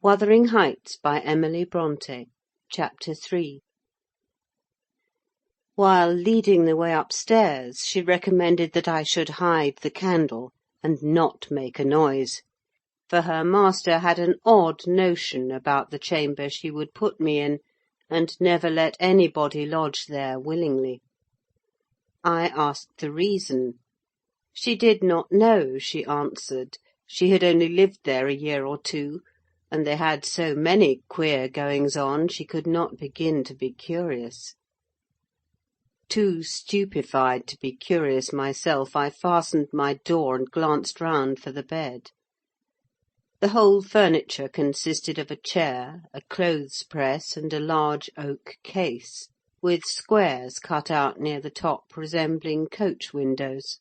Wuthering Heights by Emily Brontë. Chapter 3. While leading the way upstairs, she recommended that I should hide the candle, and not make a noise, for her master had an odd notion about the chamber she would put me in, and never let anybody lodge there willingly. I asked the reason. She did not know, she answered. She had only lived there a year or two, and they had so many queer goings-on she could not begin to be curious. Too stupefied to be curious myself, I fastened my door and glanced round for the bed. The whole furniture consisted of a chair, a clothes-press, and a large oak case, with squares cut out near the top resembling coach windows.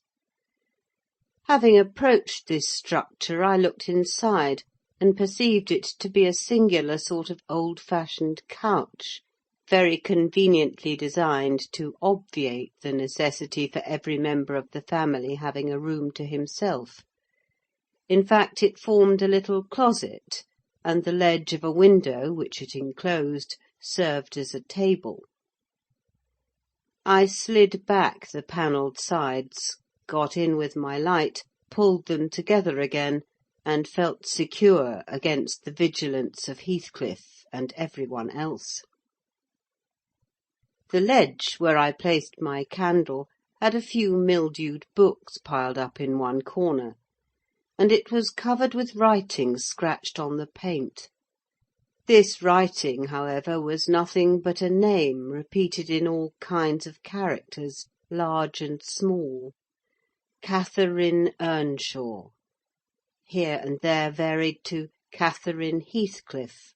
Having approached this structure, I looked inside, and perceived it to be a singular sort of old-fashioned couch, very conveniently designed to obviate the necessity for every member of the family having a room to himself. In fact, it formed a little closet, and the ledge of a window, which it enclosed, served as a table. I slid back the panelled sides, got in with my light, pulled them together again, and felt secure against the vigilance of Heathcliff and every one else. The ledge, where I placed my candle, had a few mildewed books piled up in one corner, and it was covered with writing scratched on the paint. This writing, however, was nothing but a name repeated in all kinds of characters, large and small. Catherine Earnshaw. Here and there varied to Catherine Heathcliff,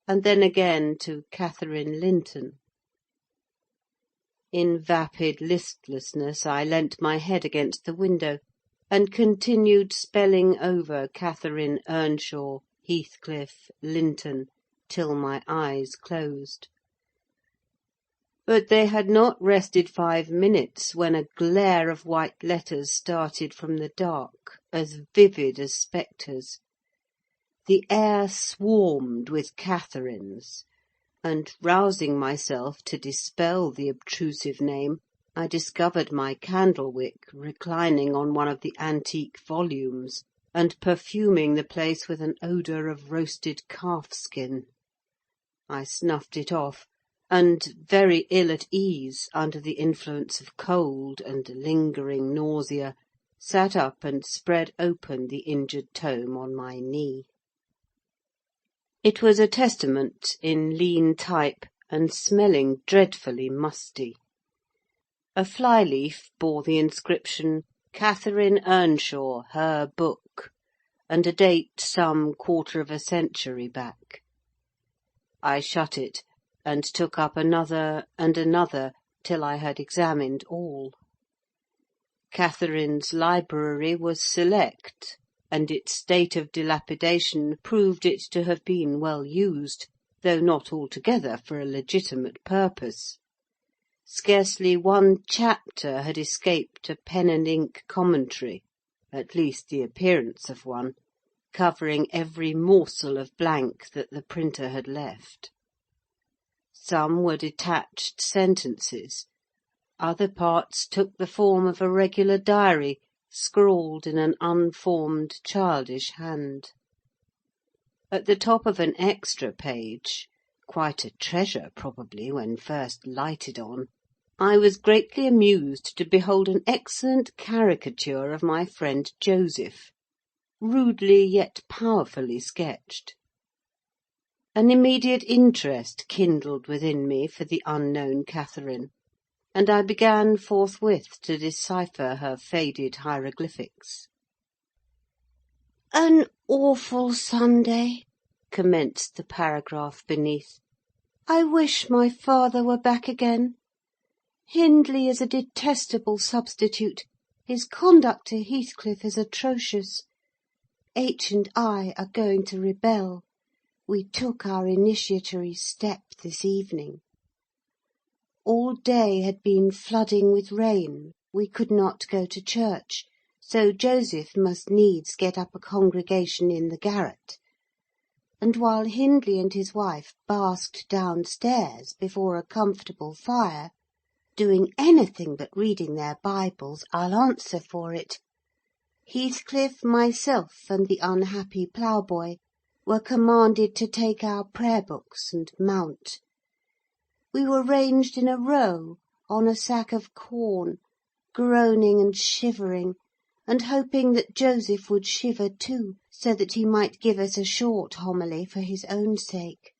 and then again to Catherine Linton. In vapid listlessness I leant my head against the window, and continued spelling over Catherine Earnshaw, Heathcliff, Linton, till my eyes closed. But they had not rested 5 minutes when a glare of white letters started from the dark, as vivid as spectres. The air swarmed with Catherines, and, rousing myself to dispel the obtrusive name, I discovered my candle-wick reclining on one of the antique volumes, and perfuming the place with an odour of roasted calf-skin. I snuffed it off, and, very ill at ease under the influence of cold and lingering nausea, sat up and spread open the injured tome on my knee. It was a Testament in lean type, and smelling dreadfully musty. A fly-leaf bore the inscription, "Catherine Earnshaw, her book," and a date some 1/4 of a century back. I shut it, and took up another and another, till I had examined all. Catherine's library was select, and its state of dilapidation proved it to have been well used, though not altogether for a legitimate purpose. Scarcely one chapter had escaped a pen-and-ink commentary, at least the appearance of one, covering every morsel of blank that the printer had left. Some were detached sentences, other parts took the form of a regular diary, scrawled in an unformed, childish hand. At the top of an extra page, quite a treasure probably when first lighted on, I was greatly amused to behold an excellent caricature of my friend Joseph, rudely yet powerfully sketched. An immediate interest kindled within me for the unknown Catherine, and I began forthwith to decipher her faded hieroglyphics. "An awful Sunday," commenced the paragraph beneath. "I wish my father were back again. Hindley is a detestable substitute. His conduct to Heathcliff is atrocious. H. and I are going to rebel. We took our initiatory step this evening. All day had been flooding with rain. We could not go to church, so Joseph must needs get up a congregation in the garret. and while Hindley and his wife basked downstairs before a comfortable fire, doing anything but reading their Bibles, I'll answer for it, Heathcliff, myself, and the unhappy ploughboy were commanded to take our prayer-books and mount. We were ranged in a row on a sack of corn, groaning and shivering, and hoping that Joseph would shiver too, so that he might give us a short homily for his own sake.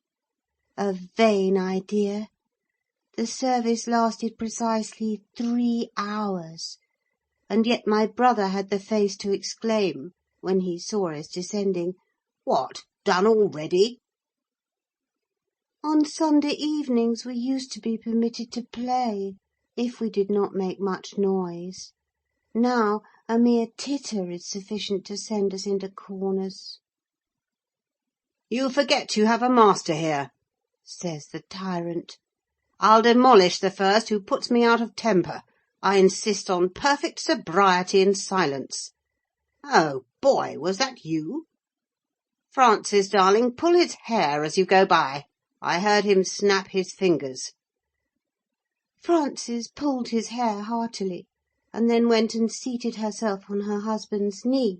A vain idea! The service lasted precisely 3 hours, and yet my brother had the face to exclaim, when he saw us descending, "What, done already?" On Sunday evenings we used to be permitted to play, if we did not make much noise. Now a mere titter is sufficient to send us into corners. "You forget you have a master here," says the tyrant. "I'll demolish the first who puts me out of temper. I insist on perfect sobriety and silence. Oh, boy, was that you? Francis, darling, pull his hair as you go by. I heard him snap his fingers." Frances pulled his hair heartily, and then went and seated herself on her husband's knee,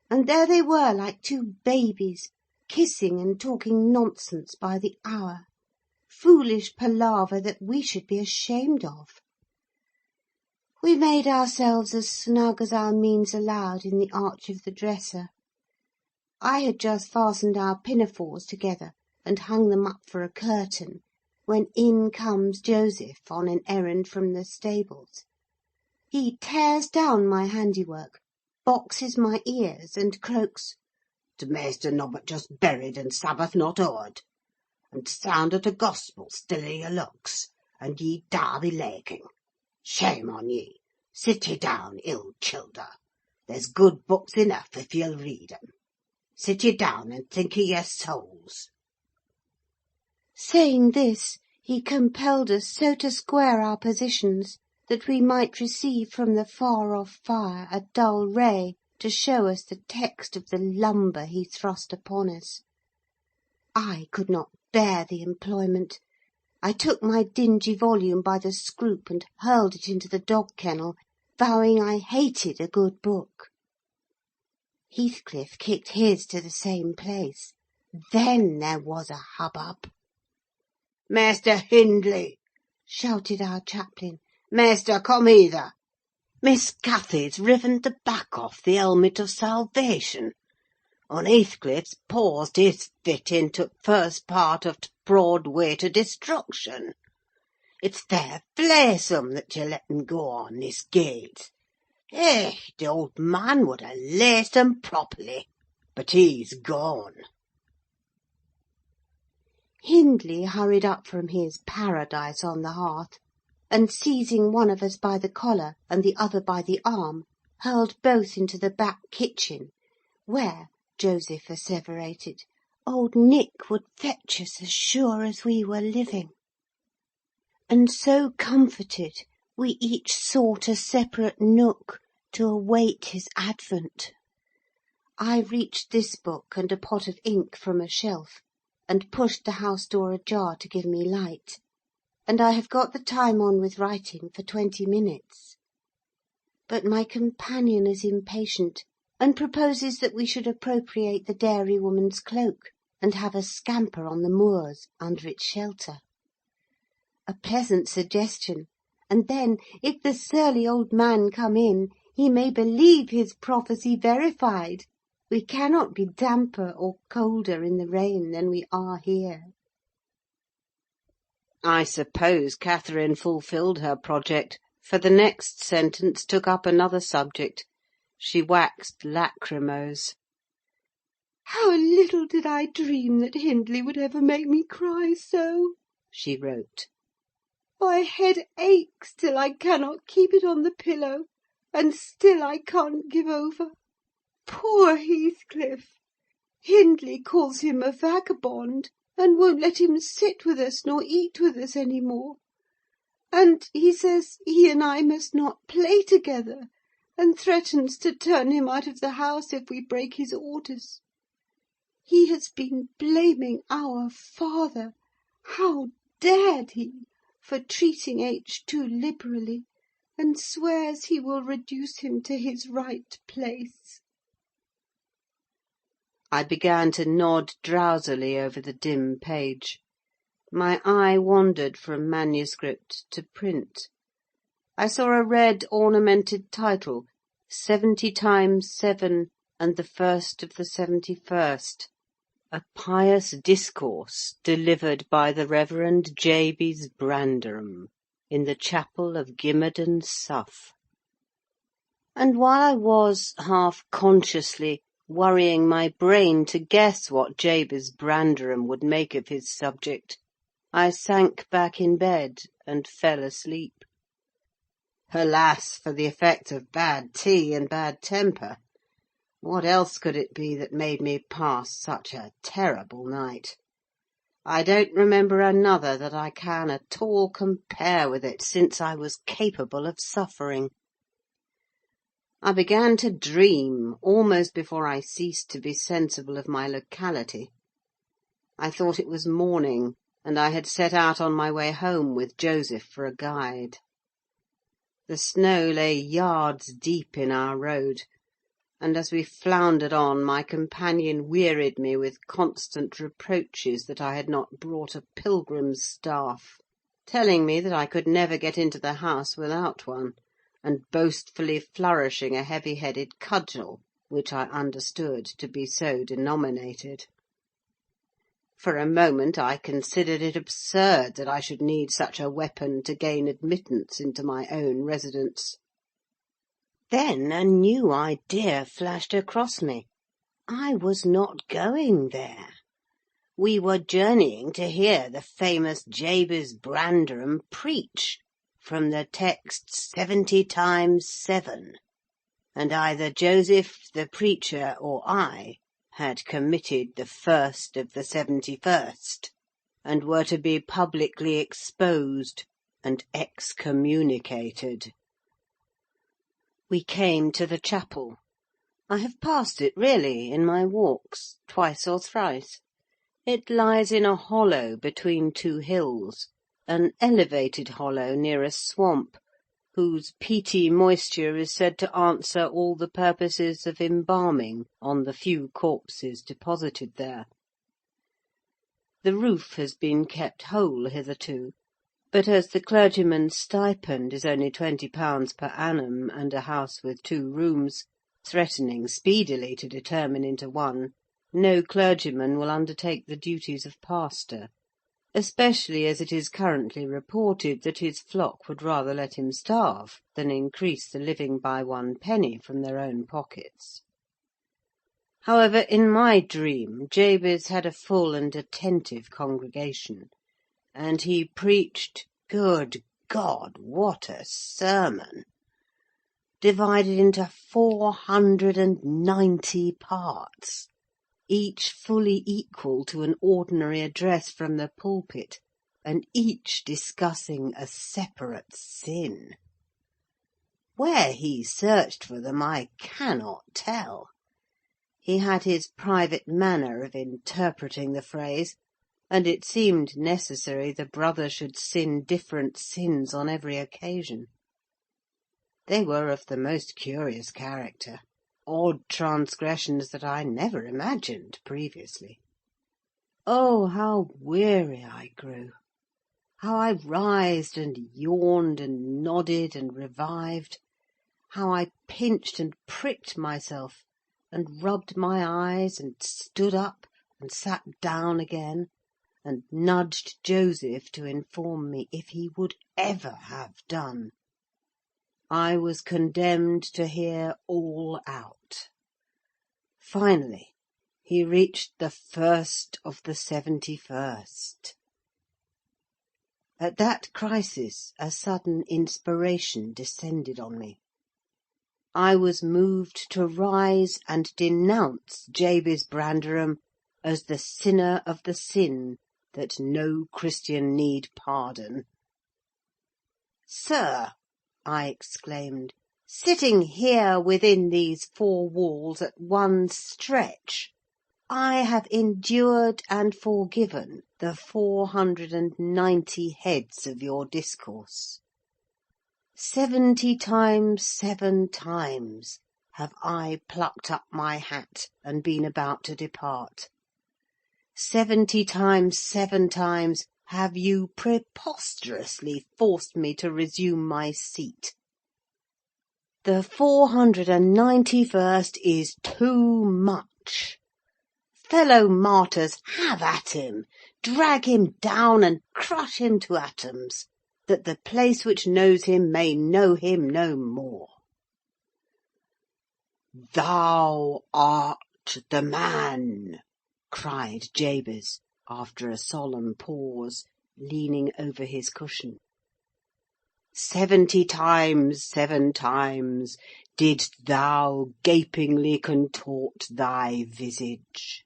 and there they were like 2 babies, kissing and talking nonsense by the hour. Foolish palaver that we should be ashamed of. We made ourselves as snug as our means allowed in the arch of the dresser. I had just fastened our pinafores together and hung them up for a curtain, when in comes Joseph on an errand from the stables. He tears down my handiwork, boxes my ears, and croaks, "T' maister nobbut just buried and Sabbath not o'ered, and sounded a gospel still i' your looks, and ye Derby laking. Shame on ye! Sit ye down, ill childer. There's good books enough if ye'll read 'em. Sit ye down and think o' your souls." Saying this, he compelled us so to square our positions that we might receive from the far-off fire a dull ray to show us the text of the lumber he thrust upon us. I could not bear the employment. I took my dingy volume by the scroop and hurled it into the dog-kennel, vowing I hated a good book. Heathcliff kicked his to the same place. Then there was a hubbub. "Master Hindley!" shouted our chaplain. "Master, come hither! Miss Cathy's riven the back off the helmet of salvation, and Heathcliff's paused his fit into first part of t' broad way to destruction. It's fair flaysome that you let him go on this gait. Eh, the old man would ha' laced 'em properly, but he's gone." Hindley hurried up from his paradise on the hearth, and seizing one of us by the collar and the other by the arm, hurled both into the back kitchen, where, Joseph asseverated, old Nick would fetch us as sure as we were living. And so comforted, we each sought a separate nook to await his advent. I reached this book and a pot of ink from a shelf, and pushed the house door ajar to give me light, and I have got the time on with writing for 20 minutes. But my companion is impatient, and proposes that we should appropriate the dairywoman's cloak, and have a scamper on the moors under its shelter. A pleasant suggestion, and then, if the surly old man come in, he may believe his prophecy verified. We cannot be damper or colder in the rain than we are here. I suppose Catherine fulfilled her project, for the next sentence took up another subject. She waxed lachrymose. "How little did I dream that Hindley would ever make me cry so," she wrote. "My head aches till I cannot keep it on the pillow, and still I can't give over. Poor Heathcliff! Hindley calls him a vagabond, and won't let him sit with us nor eat with us any more. And he says he and I must not play together, and threatens to turn him out of the house if we break his orders. He has been blaming our father. How dared he, for treating H too liberally, and swears he will reduce him to his right place." I began to nod drowsily over the dim page. My eye wandered from manuscript to print. I saw a red ornamented title, 70 times 7 and the first of the 71st. A pious discourse delivered by the Reverend Jabez Branderham in the chapel of Gimmerden, Suff. And while I was, half consciously, worrying my brain to guess what Jabez Branderham would make of his subject, I sank back in bed and fell asleep. Alas for the effect of bad tea and bad temper! What else could it be that made me pass such a terrible night? I don't remember another that I can at all compare with it since I was capable of suffering. I began to dream almost before I ceased to be sensible of my locality. I thought it was morning, and I had set out on my way home with Joseph for a guide. The snow lay yards deep in our road, and as we floundered on, my companion wearied me with constant reproaches that I had not brought a pilgrim's staff, telling me that I could never get into the house without one, and boastfully flourishing a heavy-headed cudgel, which I understood to be so denominated. For a moment I considered it absurd that I should need such a weapon to gain admittance into my own residence. Then a new idea flashed across me. I was not going there. We were journeying to hear the famous Jabez Branderham preach from the text 70 times 7, and either Joseph the preacher or I had committed the first of the 71st, and were to be publicly exposed and excommunicated. We came to the chapel. I have passed it, really, in my walks, twice or thrice. It lies in a hollow between two hills, an elevated hollow near a swamp, whose peaty moisture is said to answer all the purposes of embalming on the few corpses deposited there. The roof has been kept whole hitherto, but as the clergyman's stipend is only £20 per annum, and a house with 2 rooms, threatening speedily to determine into one, no clergyman will undertake the duties of pastor, especially as it is currently reported that his flock would rather let him starve than increase the living by 1 penny from their own pockets. However, in my dream, Jabez had a full and attentive congregation, and he preached, good God, what a sermon! Divided into 490 parts, each fully equal to an ordinary address from the pulpit, and each discussing a separate sin. Where he searched for them I cannot tell. He had his private manner of interpreting the phrase, and it seemed necessary the brother should sin different sins on every occasion. They were of the most curious character, odd transgressions that I never imagined previously. Oh, how weary I grew! How I writhed and yawned and nodded and revived! How I pinched and pricked myself, and rubbed my eyes, and stood up, and sat down again, and nudged Joseph to inform me if he would ever have done. I was condemned to hear all out. Finally, he reached the first of the 71st. At that crisis a sudden inspiration descended on me. I was moved to rise and denounce Jabez Branderham as the sinner of the sin that no Christian need pardon. "Sir," I exclaimed, "sitting here within these 4 walls at one stretch, I have endured and forgiven the 490 heads of your discourse. 70 times 7 times have I plucked up my hat and been about to depart. 70 times 7 times have you preposterously forced me to resume my seat. The 491st is too much. Fellow martyrs, have at him, drag him down and crush him to atoms, that the place which knows him may know him no more. Thou art the man, cried Jabez, after a solemn pause, leaning over his cushion. 70 times 7 times didst thou gapingly contort thy visage.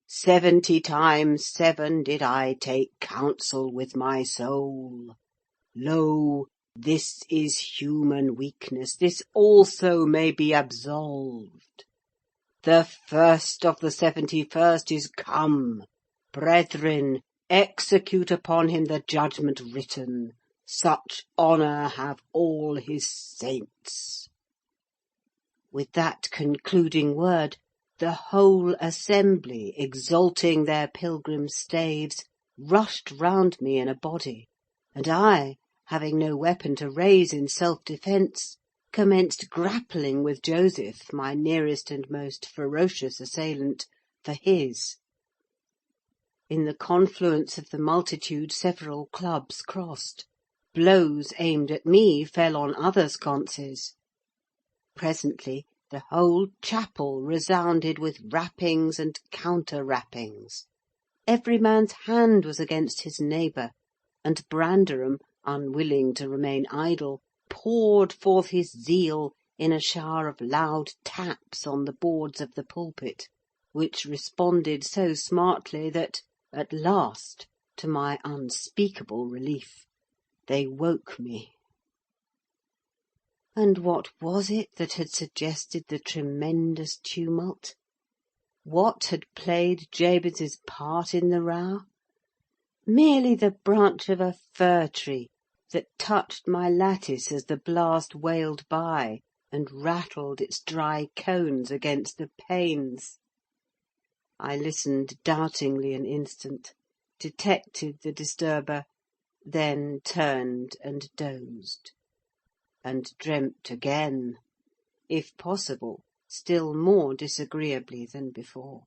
70 times 7 did I take counsel with my soul. Lo, this is human weakness, this also may be absolved. The first of the 71st is come. Brethren, execute upon him the judgment written. Such honour have all his saints. With that concluding word, the whole assembly, exalting their pilgrim staves, rushed round me in a body, and I, having no weapon to raise in self-defence, commenced grappling with Joseph, my nearest and most ferocious assailant, for his. In the confluence of the multitude several clubs crossed. Blows aimed at me fell on other sconces. Presently the whole chapel resounded with rappings and counter-rappings. Every man's hand was against his neighbour, and Branderham, unwilling to remain idle, poured forth his zeal in a shower of loud taps on the boards of the pulpit, which responded so smartly that, at last, to my unspeakable relief, they woke me. And what was it that had suggested the tremendous tumult? What had played Jabez's part in the row? Merely the branch of a fir tree that touched my lattice as the blast wailed by and rattled its dry cones against the panes. I listened doubtingly an instant, detected the disturber, then turned and dozed, and dreamt again, if possible, still more disagreeably than before.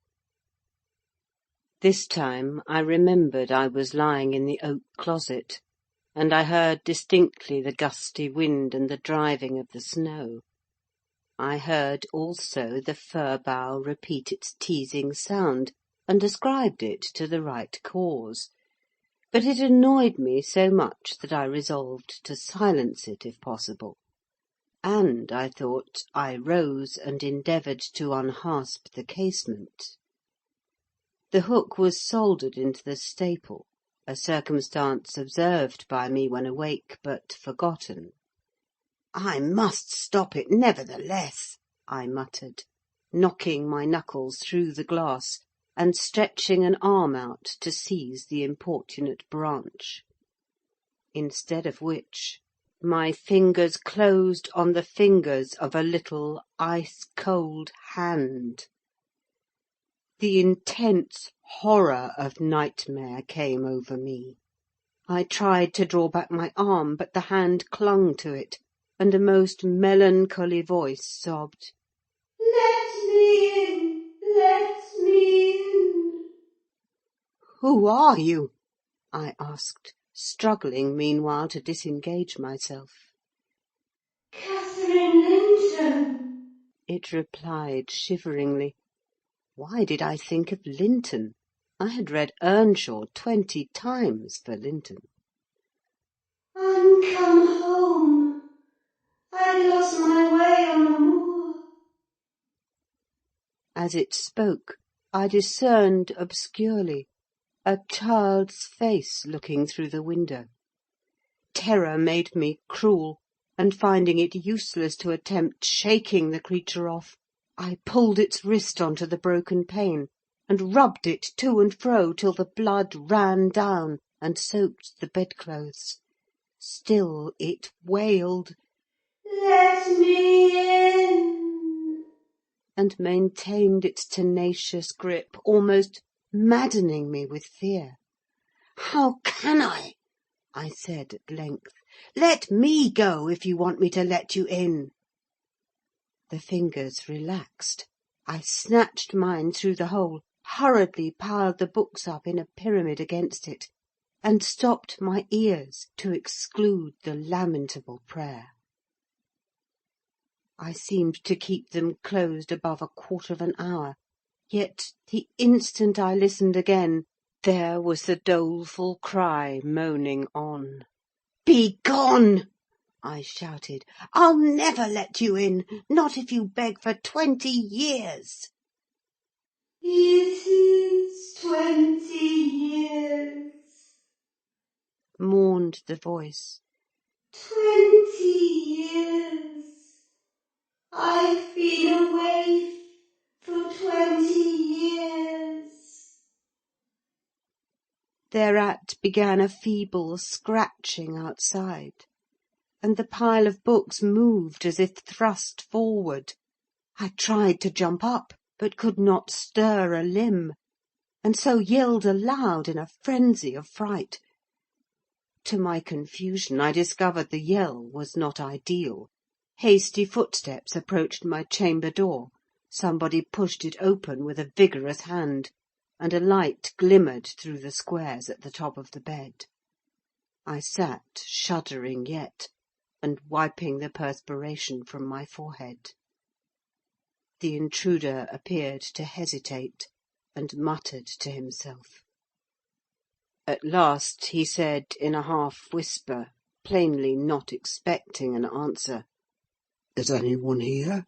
This time I remembered I was lying in the oak closet, and I heard distinctly the gusty wind and the driving of the snow. I heard also the fir bough repeat its teasing sound, and ascribed it to the right cause. But it annoyed me so much that I resolved to silence it if possible, and, I thought, I rose and endeavoured to unhasp the casement. The hook was soldered into the staple, a circumstance observed by me when awake, but forgotten. "I must stop it, nevertheless," I muttered, knocking my knuckles through the glass, and stretching an arm out to seize the importunate branch. Instead of which, my fingers closed on the fingers of a little ice-cold hand. The intense horror of nightmare came over me. I tried to draw back my arm, but the hand clung to it, and a most melancholy voice sobbed, "Let me in! Let me in!" "Who are you?" I asked, struggling meanwhile to disengage myself. "Catherine Linton," it replied shiveringly. Why did I think of Linton? I had read Earnshaw 20 times for Linton. "I'm come home. I lost my way on the moor." As it spoke, I discerned obscurely a child's face looking through the window. Terror made me cruel, and finding it useless to attempt shaking the creature off, I pulled its wrist on to the broken pane, and rubbed it to and fro till the blood ran down and soaked the bedclothes. Still it wailed, "Let me in!" and maintained its tenacious grip, almost maddening me with fear. "How can I?" I said at length. "Let me go, if you want me to let you in." The fingers relaxed. I snatched mine through the hole, hurriedly piled the books up in a pyramid against it, and stopped my ears to exclude the lamentable prayer. I seemed to keep them closed above a quarter of an hour, yet the instant I listened again, there was the doleful cry moaning on. "Begone!" I shouted. "I'll never let you in, not if you beg for 20 years." "It is 20 years," mourned the voice. "20 years. I've been away for 20 years." Thereat began a feeble scratching outside, and the pile of books moved as if thrust forward. I tried to jump up, but could not stir a limb, and so yelled aloud in a frenzy of fright. To my confusion, I discovered the yell was not ideal. Hasty footsteps approached my chamber door, somebody pushed it open with a vigorous hand, and a light glimmered through the squares at the top of the bed. I sat, shuddering yet, and wiping the perspiration from my forehead. The intruder appeared to hesitate, and muttered to himself. At last he said in a half-whisper, plainly not expecting an answer, "Is any one here?"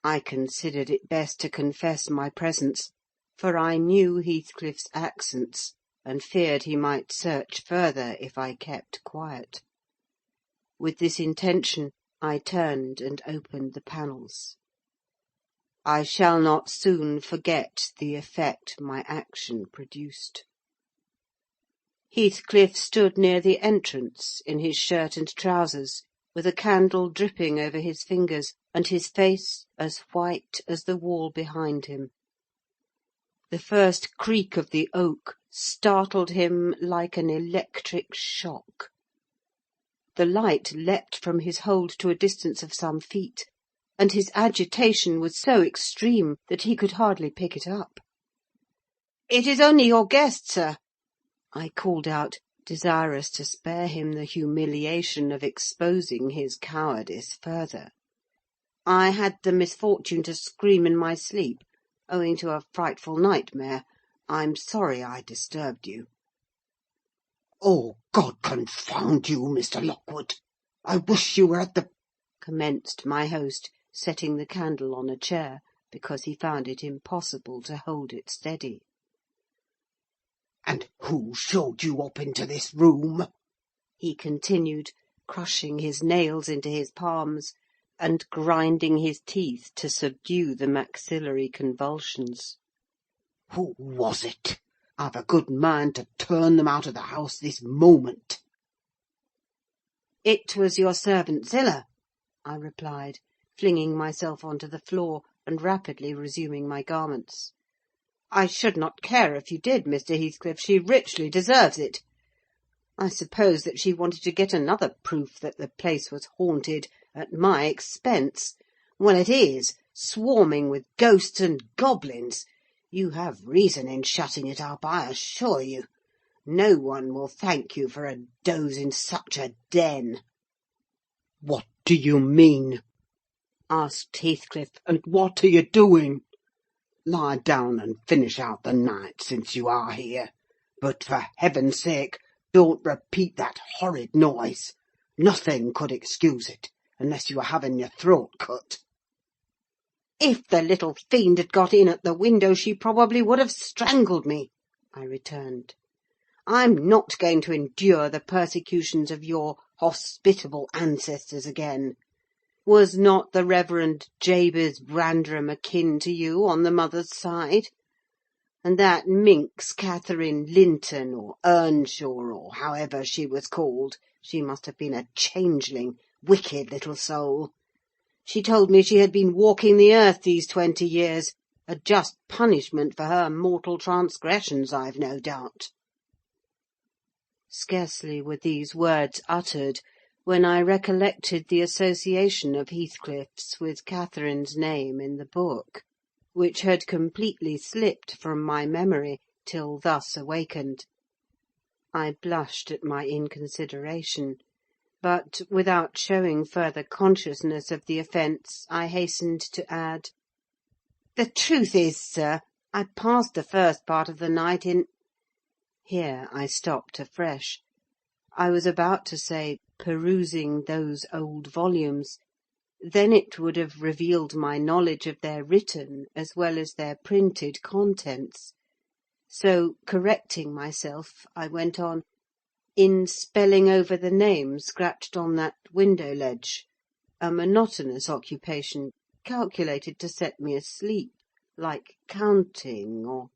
I considered it best to confess my presence, for I knew Heathcliff's accents, and feared he might search further if I kept quiet. With this intention, I turned and opened the panels. I shall not soon forget the effect my action produced. Heathcliff stood near the entrance, in his shirt and trousers, with a candle dripping over his fingers, and his face as white as the wall behind him. The first creak of the oak startled him like an electric shock. The light leapt from his hold to a distance of some feet, and his agitation was so extreme that he could hardly pick it up. "It is only your guest, sir," I called out, desirous to spare him the humiliation of exposing his cowardice further. "I had the misfortune to scream in my sleep, owing to a frightful nightmare. I'm sorry I disturbed you." "Oh, God confound you, Mr. Lockwood! I wish you were at the—" commenced my host, setting the candle on a chair, because he found it impossible to hold it steady. "And who showed you up into this room?" he continued, crushing his nails into his palms, and grinding his teeth to subdue the maxillary convulsions. "Who was it? I've a good mind to turn them out of the house this moment." "It was your servant Zillah," I replied, flinging myself onto the floor, and rapidly resuming my garments. "I should not care if you did, Mr. Heathcliff. She richly deserves it. I suppose that she wanted to get another proof that the place was haunted, at my expense. Well, it is, swarming with ghosts and goblins. You have reason in shutting it up, I assure you. No one will thank you for a doze in such a den." "What do you mean?" asked Heathcliff. "And what are you doing? Lie down and finish out the night, since you are here. But, for heaven's sake, don't repeat that horrid noise. Nothing could excuse it, unless you were having your throat cut." "If the little fiend had got in at the window, she probably would have strangled me," I returned. "I'm not going to endure the persecutions of your hospitable ancestors again. Was not the Reverend Jabez Brandram akin to you on the mother's side? And that minx Catherine Linton, or Earnshaw, or however she was called, she must have been a changeling, wicked little soul. She told me she had been walking the earth these 20 years, a just punishment for her mortal transgressions, I've no doubt. Scarcely were these words uttered, when I recollected the association of Heathcliff's with Catherine's name in the book, which had completely slipped from my memory till thus awakened. I blushed at my inconsideration, but, without showing further consciousness of the offence, I hastened to add, "The truth is, sir, I passed the first part of the night in—" Here I stopped afresh. I was about to say, perusing those old volumes. Then it would have revealed my knowledge of their written as well as their printed contents. So, correcting myself, I went on, "in spelling over the name scratched on that window-ledge, a monotonous occupation, calculated to set me asleep, like counting, or—"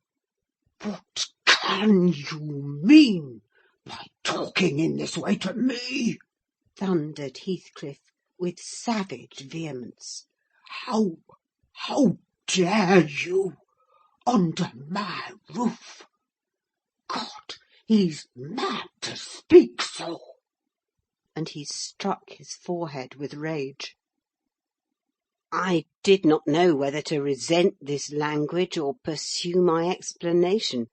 What can you mean by talking in this way to me?" thundered Heathcliff, with savage vehemence. How dare you, under my roof? God, he's mad to speak so!" And he struck his forehead with rage. I did not know whether to resent this language or pursue my explanation,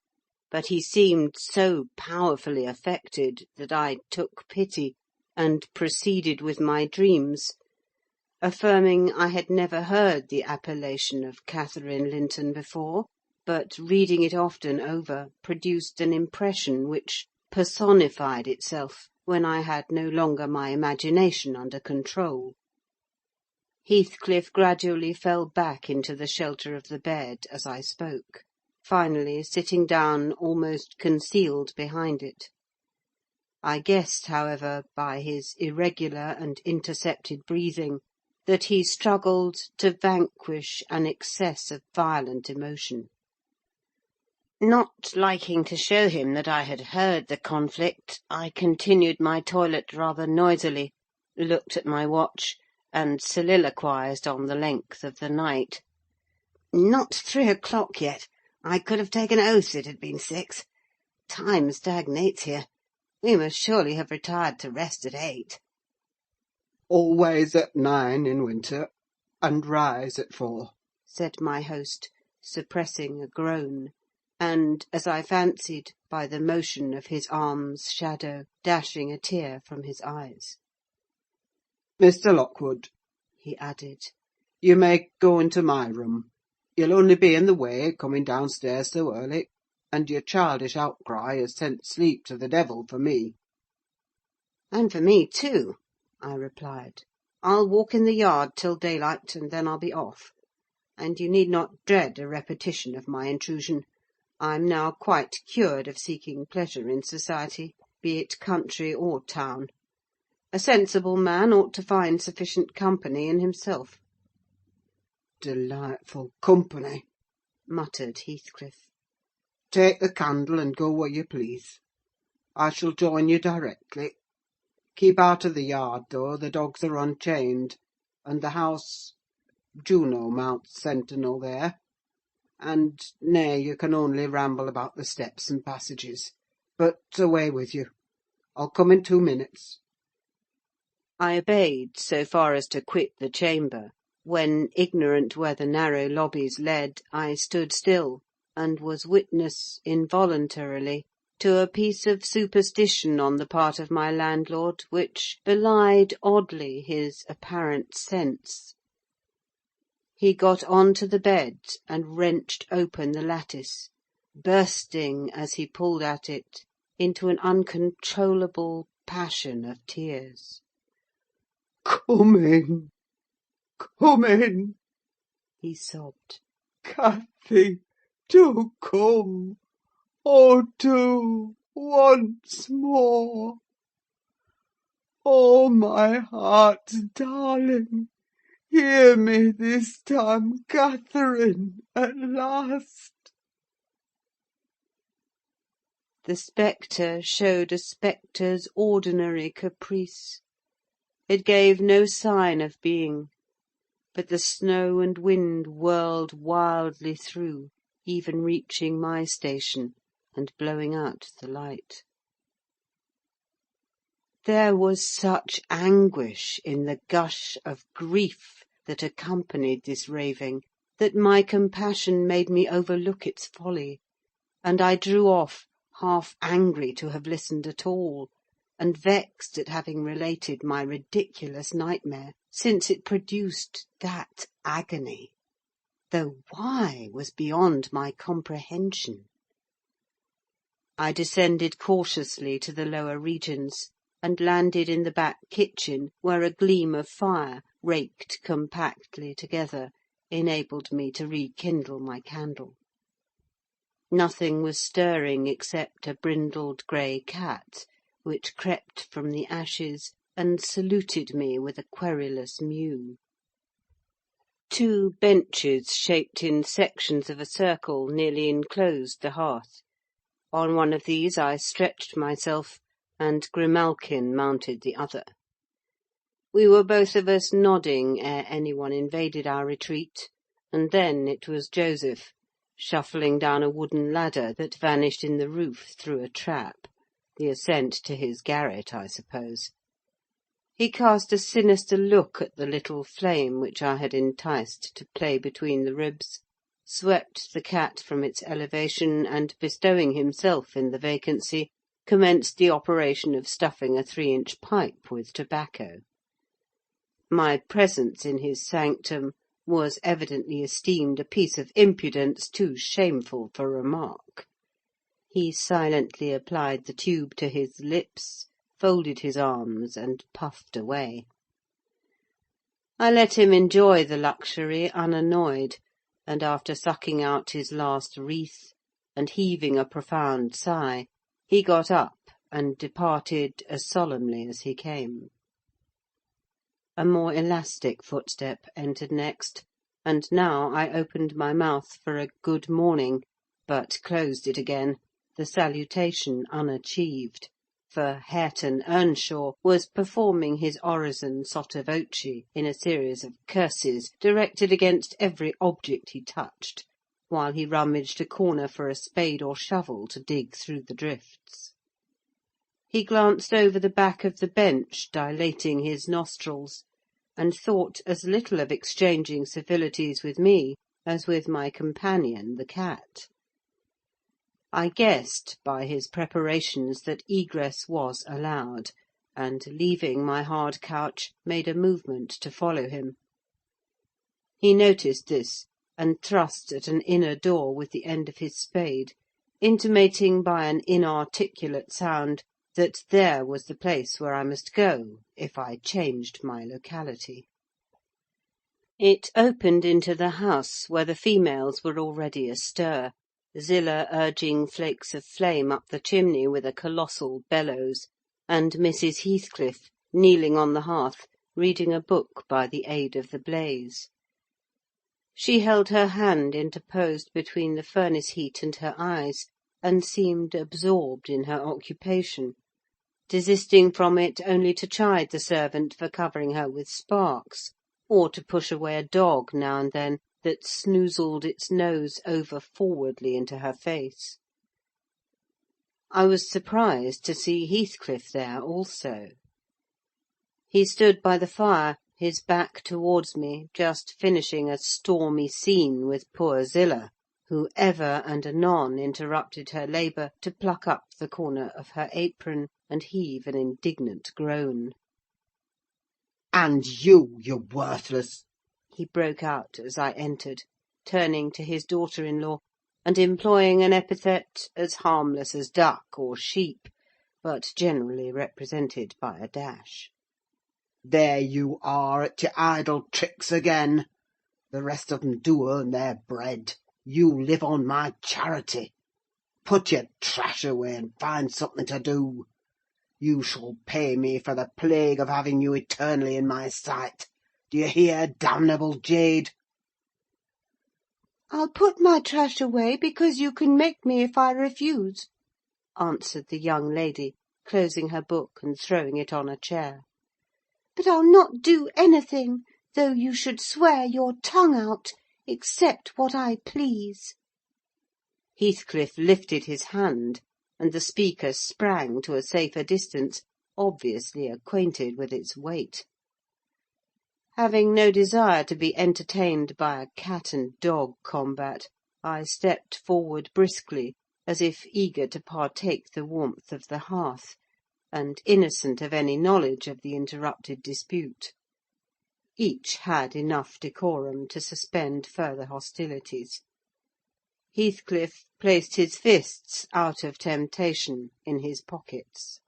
but he seemed so powerfully affected that I took pity, and proceeded with my dreams, affirming I had never heard the appellation of Catherine Linton before, but reading it often over produced an impression which personified itself when I had no longer my imagination under control. Heathcliff gradually fell back into the shelter of the bed as I spoke, finally sitting down almost concealed behind it. I guessed, however, by his irregular and intercepted breathing, that he struggled to vanquish an excess of violent emotion. Not liking to show him that I had heard the conflict, I continued my toilet rather noisily, looked at my watch, and soliloquized on the length of the night. "Not 3 o'clock yet. I could have taken oath it had been 6. Time stagnates here. We must surely have retired to rest at 8. "Always at 9 in winter, and rise at 4. Said my host, suppressing a groan, and, as I fancied, by the motion of his arm's shadow, dashing a tear from his eyes. "Mr. Lockwood," he added, "you may go into my room. You'll only be in the way, coming downstairs so early, and your childish outcry has sent sleep to the devil for me." "And for me too," I replied. "I'll walk in the yard till daylight, and then I'll be off. And you need not dread a repetition of my intrusion. I'm now quite cured of seeking pleasure in society, be it country or town. A sensible man ought to find sufficient company in himself." "Delightful company," muttered Heathcliff. "Take the candle and go where you please. I shall join you directly. Keep out of the yard, though, the dogs are unchained, and the house— Juno mounts sentinel there. And, nay, you can only ramble about the steps and passages. But away with you. I'll come in 2 minutes." I obeyed so far as to quit the chamber, when, ignorant where the narrow lobbies led, I stood still, and was witness, involuntarily, to a piece of superstition on the part of my landlord which belied oddly his apparent sense. He got on to the bed and wrenched open the lattice, bursting, as he pulled at it, into an uncontrollable passion of tears. "Come in, come in," he sobbed. "Cathy, do come. Oh, do, once more. Oh, my heart's darling, Hear me this time, Catherine, at last!" The spectre showed a spectre's ordinary caprice. It gave no sign of being, but the snow and wind whirled wildly through, even reaching my station, and blowing out the light. There was such anguish in the gush of grief that accompanied this raving, that my compassion made me overlook its folly, and I drew off, half angry to have listened at all, and vexed at having related my ridiculous nightmare, since it produced that agony, though why was beyond my comprehension. I descended cautiously to the lower regions, and landed in the back kitchen, where a gleam of fire, raked compactly together, enabled me to rekindle my candle. Nothing was stirring except a brindled grey cat, which crept from the ashes and saluted me with a querulous mew. 2 benches shaped in sections of a circle nearly enclosed the hearth. On one of these I stretched myself, and Grimalkin mounted the other. We were both of us nodding ere any one invaded our retreat, and then it was Joseph, shuffling down a wooden ladder that vanished in the roof through a trap, the ascent to his garret, I suppose. He cast a sinister look at the little flame which I had enticed to play between the ribs, swept the cat from its elevation, and, bestowing himself in the vacancy, commenced the operation of stuffing a 3-inch pipe with tobacco. My presence in his sanctum was evidently esteemed a piece of impudence too shameful for remark. He silently applied the tube to his lips, folded his arms, and puffed away. I let him enjoy the luxury unannoyed, and after sucking out his last wreath, and heaving a profound sigh, he got up and departed as solemnly as he came. A more elastic footstep entered next, and now I opened my mouth for a good morning, but closed it again, the salutation unachieved, for Hareton Earnshaw was performing his orison sotto voce in a series of curses directed against every object he touched, while he rummaged a corner for a spade or shovel to dig through the drifts. He glanced over the back of the bench, dilating his nostrils, and thought as little of exchanging civilities with me as with my companion the cat. I guessed by his preparations that egress was allowed, and, leaving my hard couch, made a movement to follow him. He noticed this, and thrust at an inner door with the end of his spade, intimating by an inarticulate sound that there was the place where I must go if I changed my locality. It opened into the house, where the females were already astir, Zillah urging flakes of flame up the chimney with a colossal bellows, and Mrs. Heathcliff kneeling on the hearth, reading a book by the aid of the blaze. She held her hand interposed between the furnace heat and her eyes, and seemed absorbed in her occupation, desisting from it only to chide the servant for covering her with sparks, or to push away a dog now and then that snoozled its nose over forwardly into her face. I was surprised to see Heathcliff there also. He stood by the fire, his back towards me, just finishing a stormy scene with poor Zillah, who ever and anon interrupted her labour to pluck up the corner of her apron and heave an indignant groan. "And you worthless—" he broke out as I entered, turning to his daughter-in-law, and employing an epithet as harmless as duck or sheep, but generally represented by a dash. "There you are at your idle tricks again. The rest of 'em do earn their bread. You live on my charity. Put your trash away and find something to do. You shall pay me for the plague of having you eternally in my sight. Do you hear, damnable jade?" "I'll put my trash away, because you can make me if I refuse," answered the young lady, closing her book and throwing it on a chair. "But I'll not do anything, though you should swear your tongue out, except what I please." Heathcliff lifted his hand, and the speaker sprang to a safer distance, obviously acquainted with its weight. Having no desire to be entertained by a cat-and-dog combat, I stepped forward briskly, as if eager to partake the warmth of the hearth, and innocent of any knowledge of the interrupted dispute. Each had enough decorum to suspend further hostilities. Heathcliff placed his fists, out of temptation, in his pockets.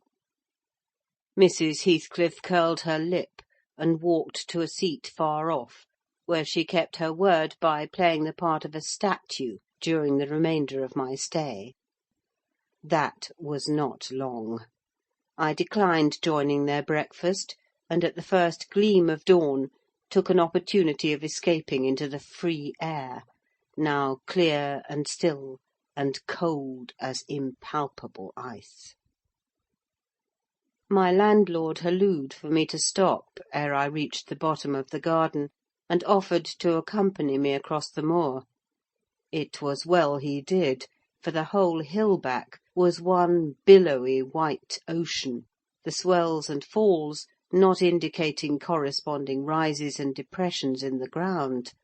Mrs. Heathcliff curled her lip, and walked to a seat far off, where she kept her word by playing the part of a statue during the remainder of my stay. That was not long. I declined joining their breakfast, and at the first gleam of dawn took an opportunity of escaping into the free air, now clear and still, and cold as impalpable ice. My landlord hallooed for me to stop ere I reached the bottom of the garden, and offered to accompany me across the moor. It was well he did, for the whole hill-back was one billowy white ocean, the swells and falls not indicating corresponding rises and depressions in the ground.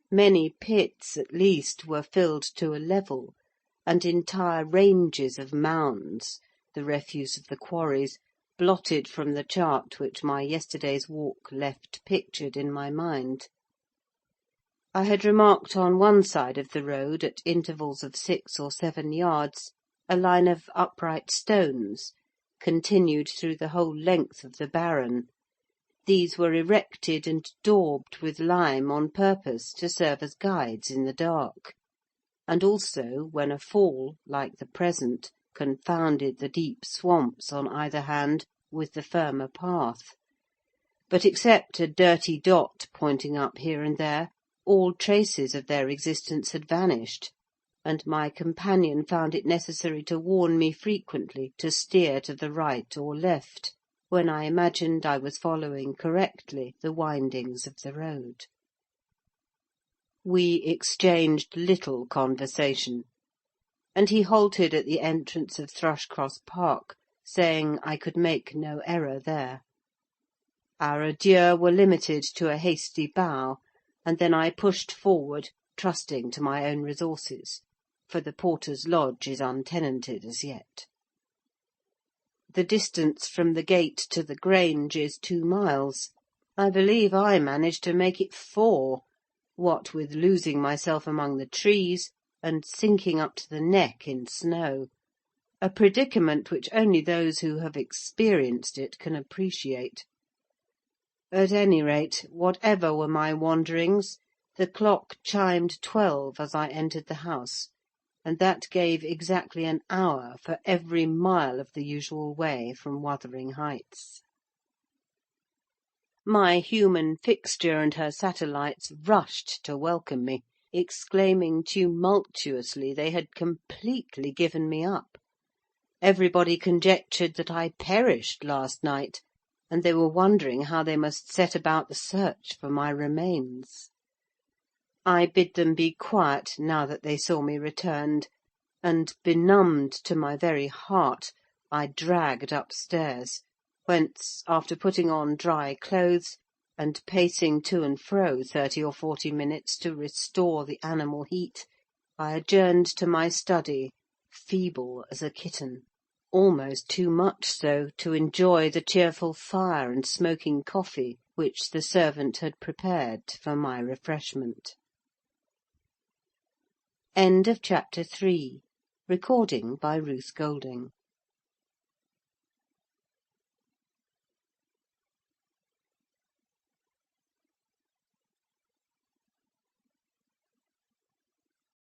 Many pits, at least, were filled to a level, and entire ranges of mounds, the refuse of the quarries, blotted from the chart which my yesterday's walk left pictured in my mind. I had remarked on one side of the road, at intervals of 6 or 7 yards, a line of upright stones, continued through the whole length of the barren. These were erected and daubed with lime on purpose to serve as guides in the dark, and also when a fall, like the present, confounded the deep swamps on either hand with the firmer path. But except a dirty dot pointing up here and there, all traces of their existence had vanished, and my companion found it necessary to warn me frequently to steer to the right or left, when I imagined I was following correctly the windings of the road. We exchanged little conversation, and he halted at the entrance of Thrushcross Park, saying I could make no error there. Our adieux were limited to a hasty bow, and then I pushed forward, trusting to my own resources, for the porter's lodge is untenanted as yet. The distance from the gate to the Grange is 2 miles. I believe I managed to make it 4, what with losing myself among the trees, and sinking up to the neck in snow, a predicament which only those who have experienced it can appreciate. At any rate, whatever were my wanderings, the clock chimed 12 as I entered the house, and that gave exactly an hour for every mile of the usual way from Wuthering Heights. My human fixture and her satellites rushed to welcome me, exclaiming tumultuously they had completely given me up. Everybody conjectured that I perished last night, and they were wondering how they must set about the search for my remains. I bid them be quiet now that they saw me returned, and, benumbed to my very heart, I dragged upstairs, whence, after putting on dry clothes, and pacing to and fro 30 or 40 minutes to restore the animal heat, I adjourned to my study, feeble as a kitten, almost too much so to enjoy the cheerful fire and smoking coffee which the servant had prepared for my refreshment. End of Chapter 3. Recording by Ruth Golding.